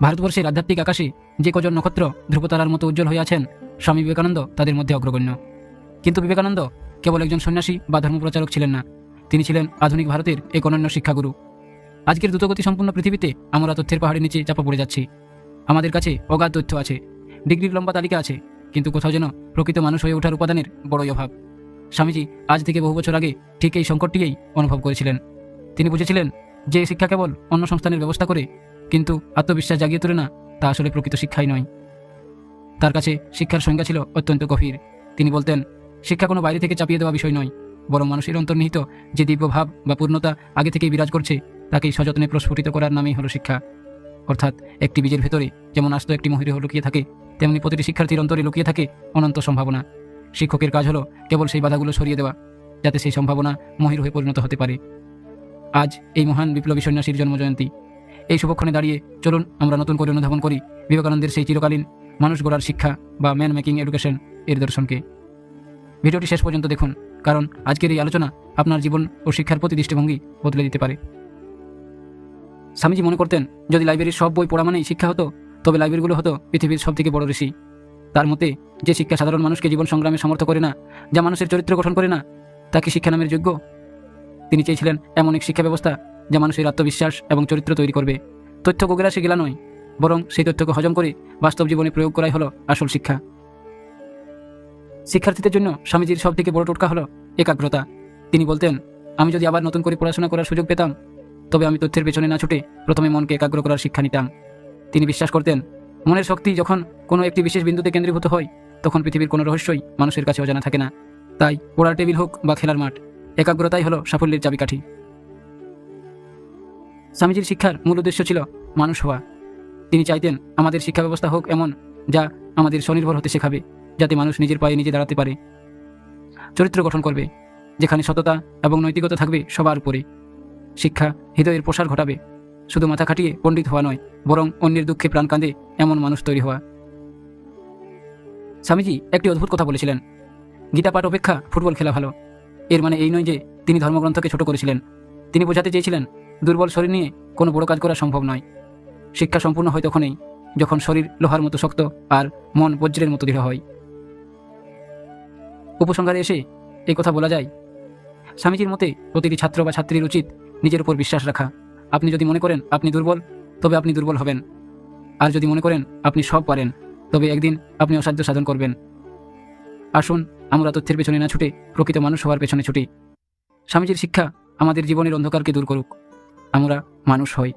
ভারতবর্ষের আধ্যাত্মিক আকাশে যে কজন নক্ষত্র ধ্রুবতারার মতো উজ্জ্বল হয়ে আছেন, স্বামী বিবেকানন্দ তাদের মধ্যে অগ্রগণ্য। কিন্তু বিবেকানন্দ কেবল একজন সন্ন্যাসী বা ধর্মপ্রচারক ছিলেন না, তিনি ছিলেন আধুনিক ভারতের এক অনন্য শিক্ষাগুরু। আজকের দ্রুতগতি সম্পূর্ণ পৃথিবীতে আমরা তথ্যের পাহাড়ের নিচে চাপা পড়ে যাচ্ছি। আমাদের কাছে অগাধ তথ্য আছে, ডিগ্রির লম্বা তালিকা আছে, কিন্তু কোথাও যেন প্রকৃত মানুষ হয়ে ওঠার উপাদানের বড়ই অভাব। স্বামীজি আজ থেকে বহু বছর আগে ঠিক এই সংকটটিই অনুভব করেছিলেন। তিনি বুঝেছিলেন যে শিক্ষা কেবল অন্য সংস্থানের ব্যবস্থা করে কিন্তু আত্মবিশ্বাস জাগিয়ে তোলে না, তা আসলে প্রকৃত শিক্ষাই নয়। তার কাছে শিক্ষার সংজ্ঞা ছিল অত্যন্ত গভীর। তিনি বলতেন, শিক্ষা কোনো বাইরে থেকে চাপিয়ে দেওয়া বিষয় নয়, বরং মানুষের অন্তর্নিহিত যে দিব্য ভাব বা পূর্ণতা আগে থেকেই বিরাজ করছে, তাকেই সযত্নে প্রস্ফুটিত করার নামই হলো শিক্ষা। অর্থাৎ একটি বীজের ভেতরে যেমন আস্ত একটি মহিরহ লুকিয়ে থাকে, তেমনি প্রতিটি শিক্ষার্থীর অন্তরে লুকিয়ে থাকে অনন্ত সম্ভাবনা। শিক্ষকের কাজ হলো কেবল সেই বাধাগুলো সরিয়ে দেওয়া, যাতে সেই সম্ভাবনা মহিরহে পরিণত হতে পারে। আজ এই মহান বিপ্লবী সন্ন্যাসীর জন্মজয়ন্তী। এই শুভক্ষণে দাঁড়িয়ে চলুন আমরা নতুন করে অনুধাবন করি বিবেকানন্দের সেই চিরকালীন মানুষ গড়ার শিক্ষা বা ম্যান মেকিং এডুকেশন এর দর্শনকে। ভিডিওটি শেষ পর্যন্ত দেখুন, কারণ আজকের এই আলোচনা আপনার জীবন ও শিক্ষার প্রতি দৃষ্টিভঙ্গি বদলে দিতে পারে। স্বামীজি মনে করতেন, যদি লাইব্রেরির সব বই পড়া মানেই শিক্ষা হতো, তবে লাইব্রেরিগুলো হতো পৃথিবীর সবথেকে বড় ঋষি। তার মতে, যে শিক্ষা সাধারণ মানুষকে জীবন সংগ্রামে সমর্থ করে না, যা মানুষের চরিত্র গঠন করে না, তা কি শিক্ষা নামের যোগ্য? তিনি চেয়েছিলেন এমন এক শিক্ষা ব্যবস্থা যা মানুষের আত্মবিশ্বাস এবং চরিত্র তৈরি করবে। তথ্য গোগেরাসে গেলা নয়, বরং সেই তথ্যকে হজম করে বাস্তব জীবনে প্রয়োগ করাই হলো আসল শিক্ষা। শিক্ষার্থীদের জন্য স্বামীজির সব থেকে বড় টোটকা হলো একাগ্রতা। তিনি বলতেন, আমি যদি আবার নতুন করে পড়াশোনা করার সুযোগ পেতাম, তবে আমি তথ্যের পেছনে না ছুটে প্রথমে মনকে একাগ্র করার শিক্ষা নিতাম। তিনি বিশ্বাস করতেন, মনের শক্তি যখন কোনো একটি বিশেষ বিন্দুতে কেন্দ্রীভূত হয়, তখন পৃথিবীর কোনো রহস্যই মানুষের কাছে অজানা থাকে না। তাই পড়ার টেবিল হোক বা খেলার মাঠ, একাগ্রতাই হলো সাফল্যের চাবিকাঠি। স্বামীজির শিক্ষার মূল উদ্দেশ্য ছিল মানুষ হওয়া। তিনি চাইতেন আমাদের শিক্ষা ব্যবস্থা হোক এমন, যা আমাদের স্বনির্ভর হতে শেখাবে, যাতে মানুষ নিজের পায়ে নিজে দাঁড়াতে পারে। চরিত্র গঠন করবে, যেখানে সততা এবং নৈতিকতা থাকবে সবার উপরে। শিক্ষা হৃদয়ের প্রসার ঘটাবে, শুধু মাথা খাটিয়ে পণ্ডিত হওয়া নয়, বরং অন্যের দুঃখে প্রাণ কাঁদে এমন মানুষ তৈরি হওয়া। স্বামীজি একটি অদ্ভুত কথা বলেছিলেন, গীতা পাঠ অপেক্ষা ফুটবল খেলা ভালো। এর মানে এই নয় যে তিনি ধর্মগ্রন্থকে ছোট করেছিলেন। তিনি বোঝাতে চেয়েছিলেন, দুর্বল শরীর নিয়ে কোনো বড় কাজ করা সম্ভব নয়। শিক্ষা সম্পূর্ণ হয় তখনই যখন শরীর লোহার মতো শক্ত আর মন বজ্রের মতো দৃঢ় হয়। উপসংহারে এসে এই কথা বলা যায়, স্বামীজির মতে প্রতিটি ছাত্র বা ছাত্রীর উচিত নিজের উপর বিশ্বাস রাখা। আপনি যদি মনে করেন আপনি দুর্বল, তবে আপনি দুর্বল হবেন। আর যদি মনে করেন আপনি সব পারেন, তবে একদিন আপনি অসাধ্য সাধন করবেন। আসুন আমরা তথ্যের পেছনে না ছুটে প্রকৃত মানুষ হওয়ার পেছনে ছুটি। স্বামীজির শিক্ষা আমাদের জীবনের অন্ধকারকে দূর করুক, আমরা মানুষ হই।